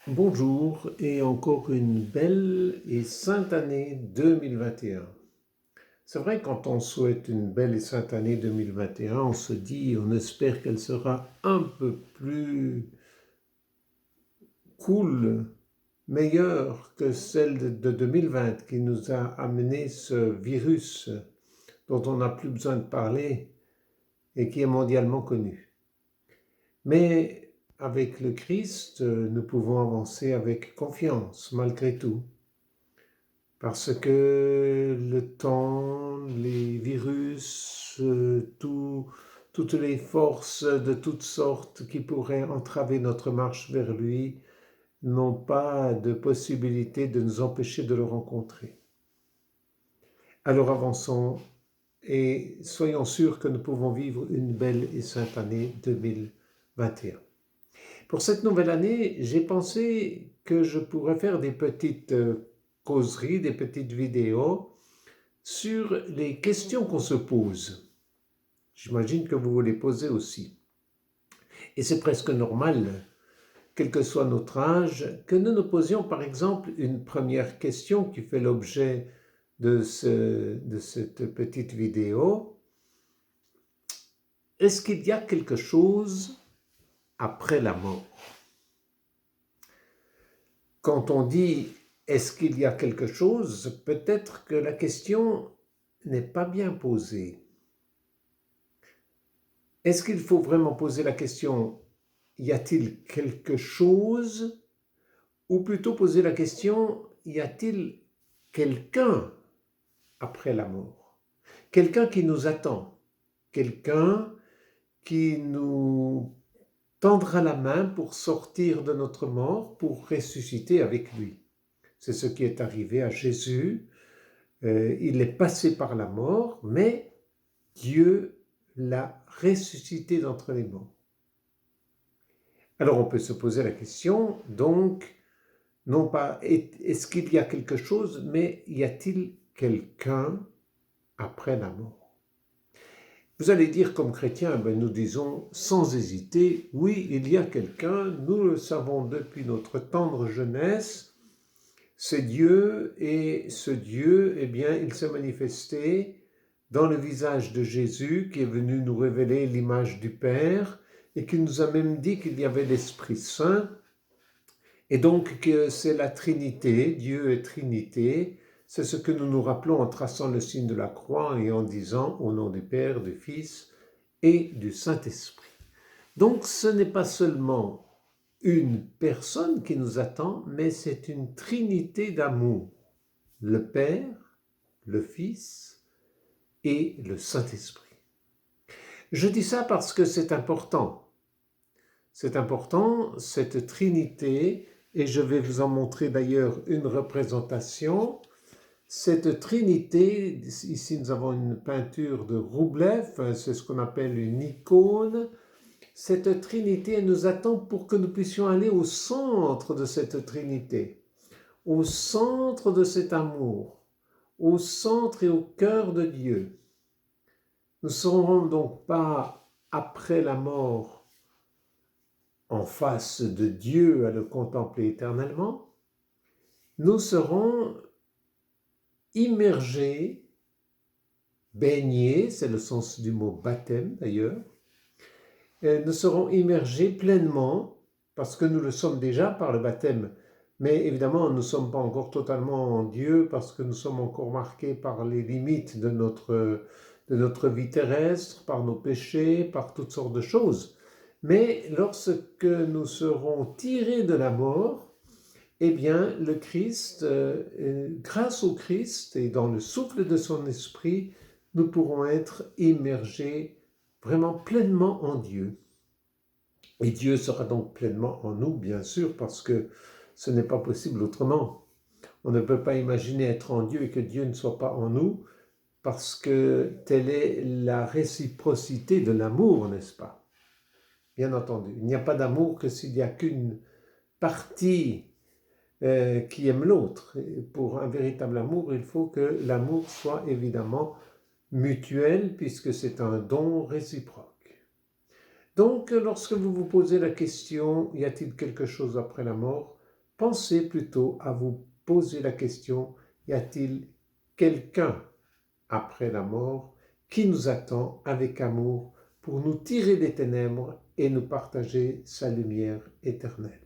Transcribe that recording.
Bonjour et encore une belle et sainte année 2021. C'est vrai, quand on souhaite une belle et sainte année 2021, on se dit, on espère qu'elle sera un peu plus cool, meilleure que celle de 2020 qui nous a amené ce virus dont on n'a plus besoin de parler et qui est mondialement connu. Mais avec le Christ, nous pouvons avancer avec confiance malgré tout. Parce que le temps, les virus, toutes les forces de toutes sortes qui pourraient entraver notre marche vers lui n'ont pas de possibilité de nous empêcher de le rencontrer. Alors avançons et soyons sûrs que nous pouvons vivre une belle et sainte année 2021. Pour cette nouvelle année, j'ai pensé que je pourrais faire des petites causeries, des petites vidéos sur les questions qu'on se pose. J'imagine que vous vous les posez aussi. Et c'est presque normal, quel que soit notre âge, que nous nous posions par exemple une première question qui fait l'objet de cette petite vidéo. Est-ce qu'il y a quelque chose après la mort? Quand on dit est-ce qu'il y a quelque chose, peut-être que la question n'est pas bien posée. Est-ce qu'il faut vraiment poser la question y a-t-il quelque chose, ou plutôt poser la question y a-t-il quelqu'un après la mort? Quelqu'un qui nous attend, quelqu'un qui nous tendra la main pour sortir de notre mort, pour ressusciter avec lui. C'est ce qui est arrivé à Jésus. Il est passé par la mort, mais Dieu l'a ressuscité d'entre les morts. Alors on peut se poser la question, donc, non pas est-ce qu'il y a quelque chose, mais y a-t-il quelqu'un après la mort? Vous allez dire comme chrétiens, nous disons sans hésiter, oui, il y a quelqu'un, nous le savons depuis notre tendre jeunesse, c'est Dieu, et ce Dieu, eh bien, il s'est manifesté dans le visage de Jésus qui est venu nous révéler l'image du Père et qui nous a même dit qu'il y avait l'Esprit Saint et donc que c'est la Trinité, Dieu est Trinité. C'est ce que nous nous rappelons en traçant le signe de la croix et en disant au nom du Père, du Fils et du Saint-Esprit. Donc ce n'est pas seulement une personne qui nous attend, mais c'est une trinité d'amour. Le Père, le Fils et le Saint-Esprit. Je dis ça parce que c'est important. C'est important, cette trinité, et je vais vous en montrer d'ailleurs une représentation. Cette trinité, ici nous avons une peinture de Roublev, c'est ce qu'on appelle une icône. Cette trinité, elle nous attend pour que nous puissions aller au centre de cette trinité, au centre de cet amour, au centre et au cœur de Dieu. Nous ne serons donc pas après la mort en face de Dieu à le contempler éternellement, nous serons immergés, baignés, c'est le sens du mot baptême d'ailleurs, nous serons immergés pleinement, parce que nous le sommes déjà par le baptême, mais évidemment nous ne sommes pas encore totalement en Dieu, parce que nous sommes encore marqués par les limites de notre vie terrestre, par nos péchés, par toutes sortes de choses. Mais lorsque nous serons tirés de la mort, eh bien, le Christ, grâce au Christ et dans le souffle de son esprit, nous pourrons être immergés vraiment pleinement en Dieu. Et Dieu sera donc pleinement en nous, bien sûr, parce que ce n'est pas possible autrement. On ne peut pas imaginer être en Dieu et que Dieu ne soit pas en nous, parce que telle est la réciprocité de l'amour, n'est-ce pas? Bien entendu, il n'y a pas d'amour que s'il n'y a qu'une partie qui aime l'autre. Pour un véritable amour, il faut que l'amour soit évidemment mutuel, puisque c'est un don réciproque. Donc, lorsque vous vous posez la question, y a-t-il quelque chose après la mort? pensez plutôt à vous poser la question, y a-t-il quelqu'un après la mort qui nous attend avec amour pour nous tirer des ténèbres et nous partager sa lumière éternelle?